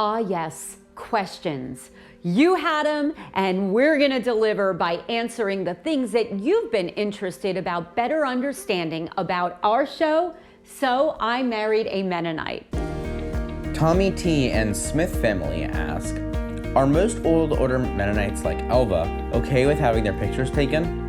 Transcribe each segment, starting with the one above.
Ah, yes, questions. You had them, and we're going to deliver by answering the things that you've been interested about better understanding about our show, So I Married a Mennonite. Tommy T. and Smith family ask, are most old order Mennonites like Elva okay with having their pictures taken?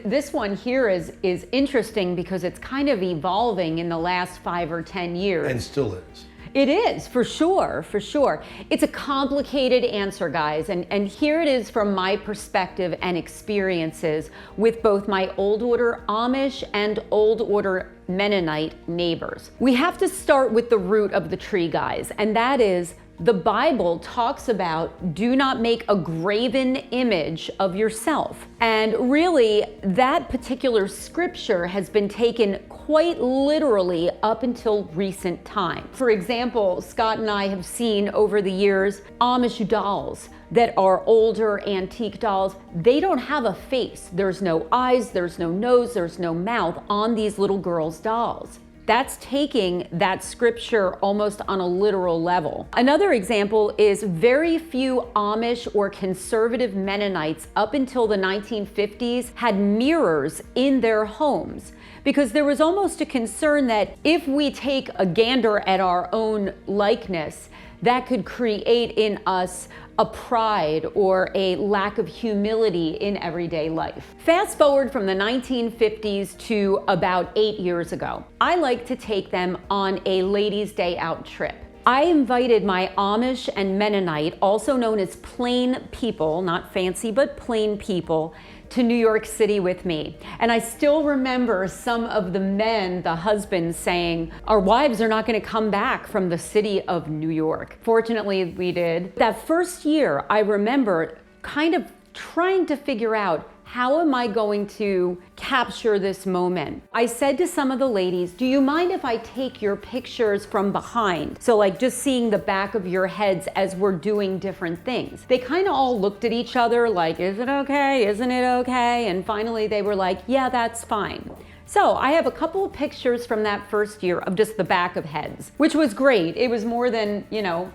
This one here is interesting because it's kind of evolving in the last 5 or 10 years. And still is. It is, for sure, for sure. It's a complicated answer, guys, and here it is from my perspective and experiences with both my Old Order Amish and Old Order Mennonite neighbors. We have to start with the root of the tree, guys, and that is the Bible talks about do not make a graven image of yourself. And really, that particular scripture has been taken quite literally up until recent time. For example, Scott and I have seen over the years Amish dolls that are older antique dolls. They don't have a face. There's no eyes, there's no nose, there's no mouth on these little girls' dolls. That's taking that scripture almost on a literal level. Another example is very few Amish or conservative Mennonites up until the 1950s had mirrors in their homes, because there was almost a concern that if we take a gander at our own likeness, that could create in us a pride or a lack of humility in everyday life. Fast forward from the 1950s to about 8 years ago. I like to take them on a ladies' day out trip. I invited my Amish and Mennonite, also known as plain people, not fancy, but plain people, to New York City with me. And I still remember some of the men, the husbands, saying, our wives are not going to come back from the city of New York. Fortunately, we did. That first year, I remember kind of trying to figure out, how am I going to capture this moment? I said to some of the ladies, do you mind if I take your pictures from behind? So like just seeing the back of your heads as we're doing different things. They kind of all looked at each other like, is it okay? Isn't it okay? And finally they were like, yeah, that's fine. So I have a couple of pictures from that first year of just the back of heads, which was great. It was more than,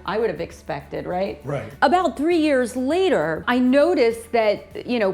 I would have expected, right? Right. About 3 years later, I noticed that,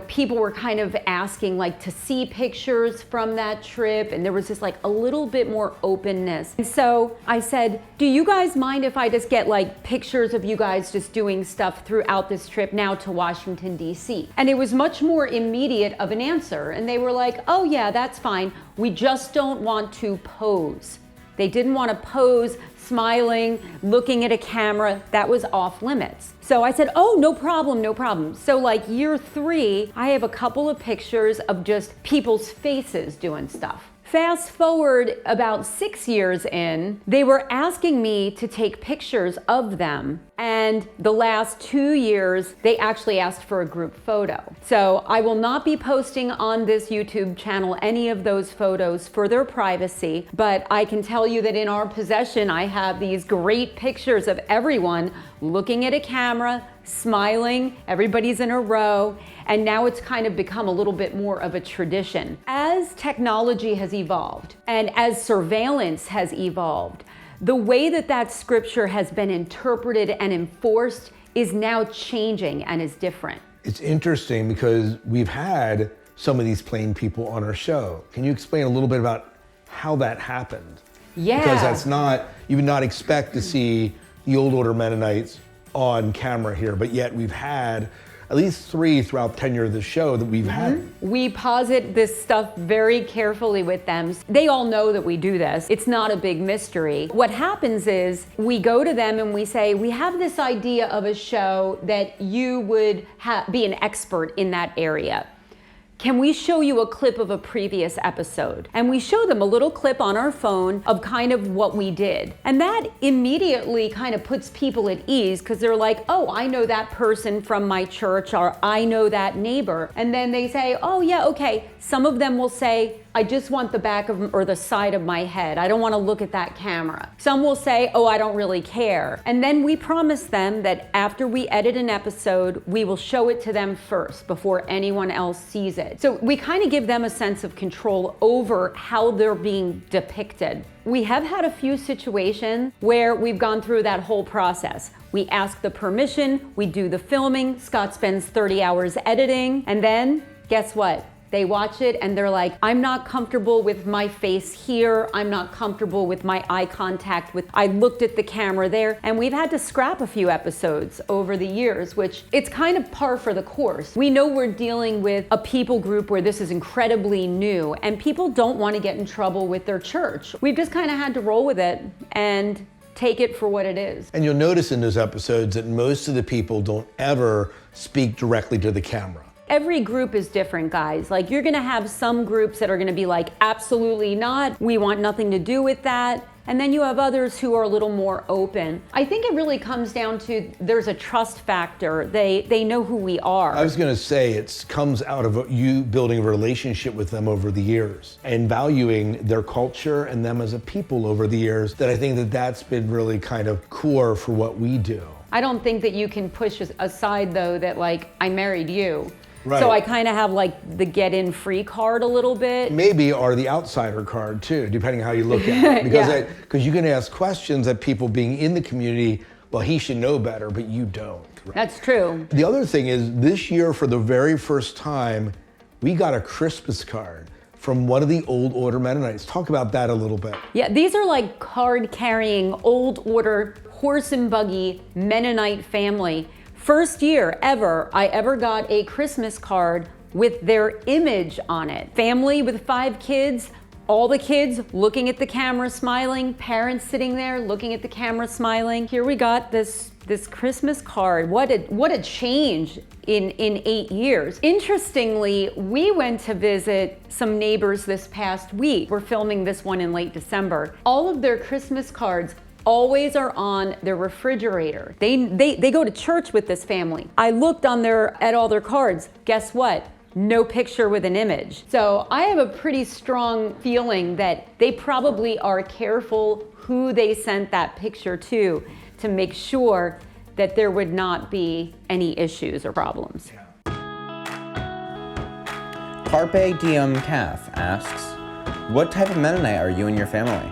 people were kind of asking like to see pictures from that trip, and there was just like a little bit more openness. And so I said, do you guys mind if I just get like pictures of you guys just doing stuff throughout this trip now to Washington, D.C.? And it was much more immediate of an answer. And they were like, oh yeah, that's fine. We just don't want to pose. They didn't want to pose, smiling, looking at a camera. That was off limits. So I said, oh, no problem, no problem. So like year 3, I have a couple of pictures of just people's faces doing stuff. Fast forward about 6 years in, they were asking me to take pictures of them. And the last 2 years, they actually asked for a group photo. So I will not be posting on this YouTube channel any of those photos for their privacy, but I can tell you that in our possession, I have these great pictures of everyone looking at a camera, smiling, everybody's in a row, and now it's kind of become a little bit more of a tradition. As technology has evolved and as surveillance has evolved, the way that scripture has been interpreted and enforced is now changing and is different. It's interesting because we've had some of these plain people on our show. Can you explain a little bit about how that happened? Yeah. Because that's not, you would not expect to see the Old Order Mennonites on camera here, but yet we've had at least 3 throughout the tenure of the show that we've had. We posit this stuff very carefully with them. They all know that we do this. It's not a big mystery. What happens is we go to them and we say, we have this idea of a show that you would be an expert in that area. Can we show you a clip of a previous episode? And we show them a little clip on our phone of kind of what we did. And that immediately kind of puts people at ease because they're like, oh, I know that person from my church, or I know that neighbor. And then they say, oh yeah, okay. Some of them will say, I just want the back of or the side of my head. I don't want to look at that camera. Some will say, oh, I don't really care. And then we promise them that after we edit an episode, we will show it to them first before anyone else sees it. So we kind of give them a sense of control over how they're being depicted. We have had a few situations where we've gone through that whole process. We ask the permission, we do the filming, Scott spends 30 hours editing, and then guess what? They watch it and they're like, I'm not comfortable with my face here. I'm not comfortable with my eye contact with, I looked at the camera there. And we've had to scrap a few episodes over the years, which it's kind of par for the course. We know we're dealing with a people group where this is incredibly new and people don't want to get in trouble with their church. We've just kind of had to roll with it and take it for what it is. And you'll notice in those episodes that most of the people don't ever speak directly to the camera. Every group is different, guys. Like, you're gonna have some groups that are gonna be like, absolutely not, we want nothing to do with that. And then you have others who are a little more open. I think it really comes down to there's a trust factor. They know who we are. I was gonna say, it comes out of you building a relationship with them over the years and valuing their culture and them as a people over the years, that I think that that's been really kind of core for what we do. I don't think that you can push aside though that like, I married you. Right. So I kind of have like the get in free card a little bit. Maybe, or the outsider card too, depending on how you look at it. Because because you can ask questions that people being in the community, well, he should know better, but you don't. Right? That's true. The other thing is, this year for the very first time, we got a Christmas card from one of the Old Order Mennonites. Talk about that a little bit. Yeah, these are like card carrying Old Order horse and buggy Mennonite family. First year ever I ever got a Christmas card with their image on it. Family with 5 kids, all the kids looking at the camera smiling, parents sitting there looking at the camera smiling. Here we got this Christmas card. What a change in 8 years. Interestingly, we went to visit some neighbors this past week. We're filming this one in late December. All of their Christmas cards always are on their refrigerator. They go to church with this family. I looked at all their cards. Guess what? No picture with an image. So I have a pretty strong feeling that they probably are careful who they sent that picture to make sure that there would not be any issues or problems. Carpe Diem Kath asks, what type of Mennonite are you and your family?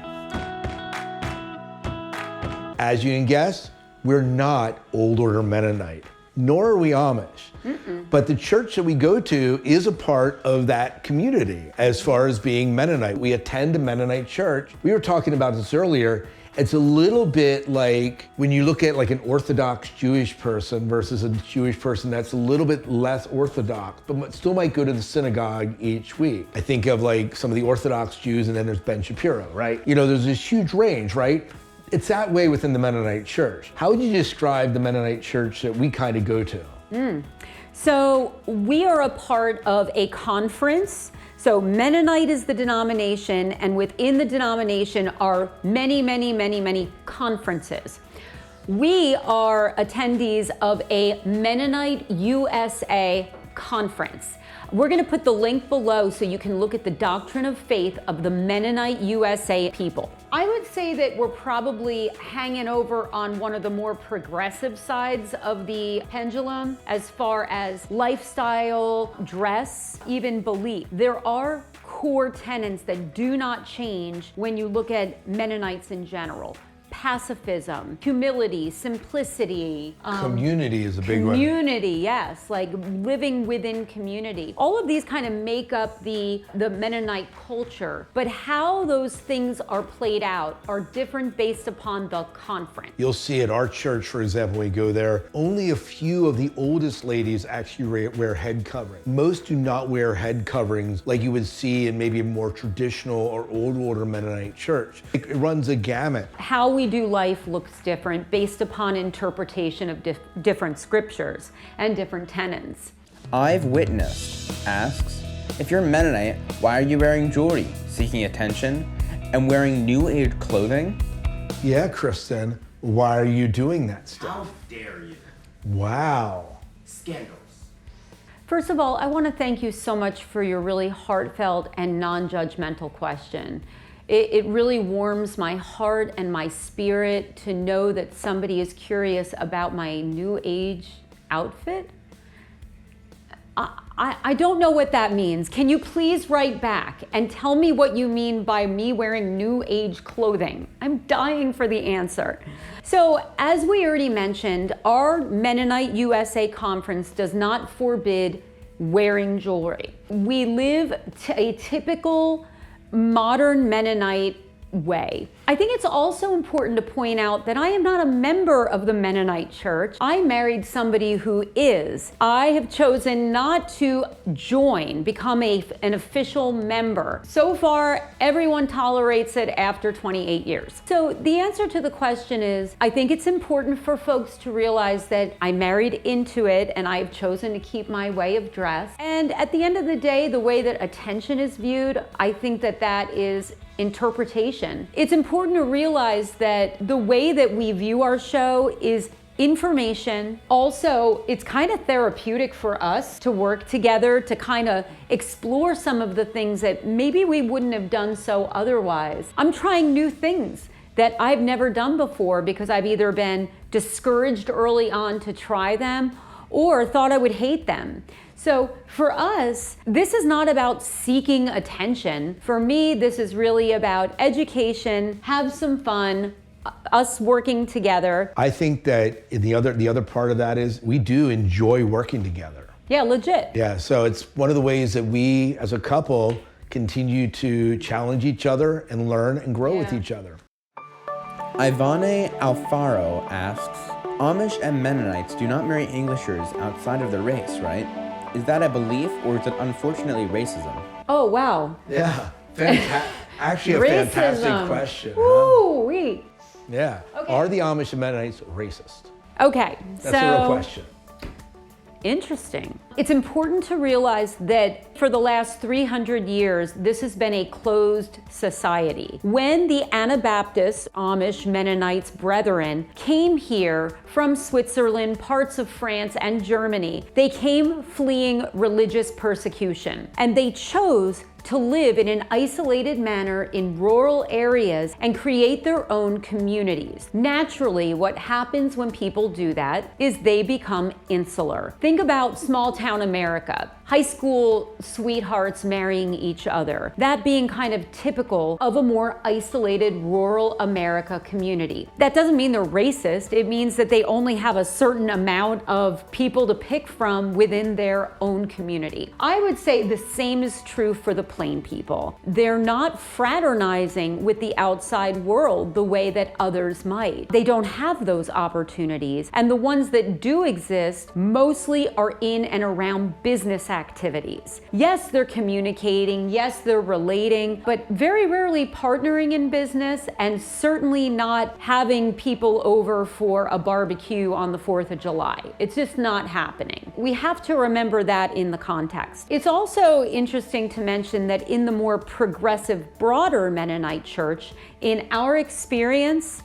As you can guess, we're not Old Order Mennonite, nor are we Amish. But the church that we go to is a part of that community as far as being Mennonite. We attend a Mennonite church. We were talking about this earlier. It's a little bit like when you look at like an Orthodox Jewish person versus a Jewish person that's a little bit less Orthodox, but still might go to the synagogue each week. I think of like some of the Orthodox Jews, and then there's Ben Shapiro, right? You know, there's this huge range, right? It's that way within the Mennonite church. How would you describe the Mennonite church that we kind of go to? So we are a part of a conference. So Mennonite is the denomination, and within the denomination are many conferences. We are attendees of a Mennonite USA conference. We're going to put the link below so you can look at the doctrine of faith of the Mennonite USA people. I would say that we're probably hanging over on one of the more progressive sides of the pendulum as far as lifestyle, dress, even belief. There are core tenets that do not change when you look at Mennonites in general. Pacifism, humility, simplicity. Community is a big one. Community, yes, like living within community. All of these kind of make up the Mennonite culture, but how those things are played out are different based upon the conference. You'll see at our church, for example, when we go there, only a few of the oldest ladies actually wear head coverings. Most do not wear head coverings like you would see in maybe a more traditional or Old Order Mennonite church. It runs a gamut. How we do life looks different based upon interpretation of different scriptures and different tenets. I've Witnessed asks, if you're Mennonite, why are you wearing jewelry, seeking attention, and wearing New Age clothing? Yeah, Kristen, why are you doing that stuff? How dare you? Wow. Scandals. First of all, I want to thank you so much for your really heartfelt and non-judgmental question. It really warms my heart and my spirit to know that somebody is curious about my New Age outfit. I don't know what that means. Can you please write back and tell me what you mean by me wearing New Age clothing? I'm dying for the answer. So, as we already mentioned, our Mennonite USA conference does not forbid wearing jewelry. We live a typical modern Mennonite way. I think it's also important to point out that I am not a member of the Mennonite Church. I married somebody who is. I have chosen not to become an official member. So far, everyone tolerates it after 28 years. So the answer to the question is, I think it's important for folks to realize that I married into it and I've chosen to keep my way of dress. And at the end of the day, the way that attention is viewed, I think that that is interpretation. It's important to realize that the way that we view our show is information. Also, it's kind of therapeutic for us to work together to kind of explore some of the things that maybe we wouldn't have done so otherwise. I'm trying new things that I've never done before because I've either been discouraged early on to try them or thought I would hate them. So for us, this is not about seeking attention. For me, this is really about education, have some fun, us working together. I think that the other part of that is we do enjoy working together. Yeah, legit. Yeah, so it's one of the ways that we as a couple continue to challenge each other and learn and grow with each other. Ivane Alfaro asks, Amish and Mennonites do not marry Englishers outside of their race, right? Is that a belief or is it unfortunately racism? Oh, wow. Yeah, actually a fantastic question. Ooh, wee. Yeah. Okay. Are the Amish and Mennonites racist? Okay, That's a real question. Interesting. It's important to realize that for the last 300 years, this has been a closed society. When the Anabaptists, Amish, Mennonites, brethren, came here from Switzerland, parts of France, and Germany, they came fleeing religious persecution. And they chose to live in an isolated manner in rural areas and create their own communities. Naturally, what happens when people do that is they become insular. Think about small town America. High school sweethearts marrying each other. That being kind of typical of a more isolated rural America community. That doesn't mean they're racist. It means that they only have a certain amount of people to pick from within their own community. I would say the same is true for the plain people. They're not fraternizing with the outside world the way that others might. They don't have those opportunities. And the ones that do exist mostly are in and around business activities. Yes, they're communicating, yes, they're relating, but very rarely partnering in business and certainly not having people over for a barbecue on the 4th of July. It's just not happening. We have to remember that in the context. It's also interesting to mention that in the more progressive, broader Mennonite church, in our experience,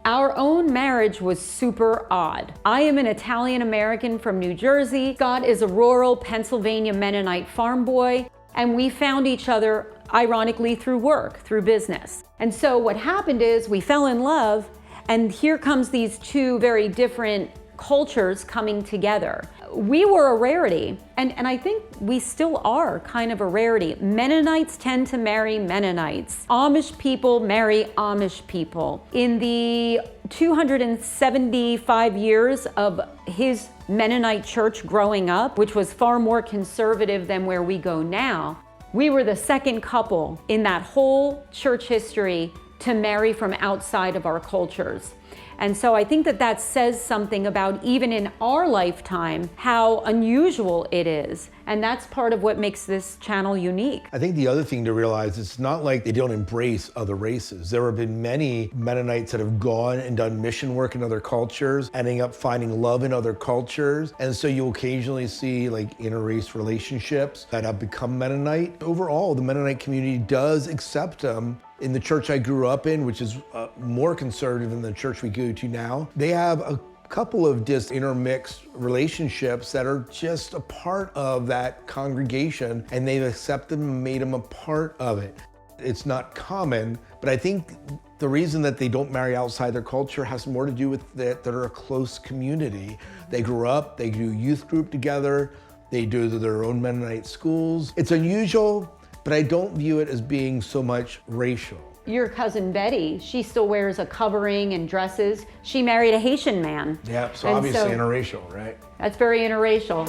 our own marriage was super odd. I am an Italian American from New Jersey. Scott is a rural Pennsylvania Mennonite farm boy, and we found each other ironically through work, through business. And so what happened is we fell in love, and here comes these two very different cultures coming together. We were a rarity, and I think we still are kind of a rarity. Mennonites tend to marry Mennonites. Amish people marry Amish people. In the 275 years of his Mennonite church growing up, which was far more conservative than where we go now, we were the second couple in that whole church history to marry from outside of our cultures. And so I think that that says something about, even in our lifetime, how unusual it is. And that's part of what makes this channel unique. I think the other thing to realize, it's not like they don't embrace other races. There have been many Mennonites that have gone and done mission work in other cultures, ending up finding love in other cultures. And so you'll occasionally see like interrace relationships that have become Mennonite. Overall, the Mennonite community does accept them. In the church I grew up in, which is more conservative than the church we go to now, they have a couple of just intermixed relationships that are just a part of that congregation, and they've accepted them and made them a part of it. It's not common, but I think the reason that they don't marry outside their culture has more to do with that they're a close community. They grew up, they do youth group together, they do their own Mennonite schools. It's unusual, but I don't view it as being so much racial. Your cousin Betty, she still wears a covering and dresses. She married a Haitian man. Yeah, so And obviously interracial, right? That's very interracial.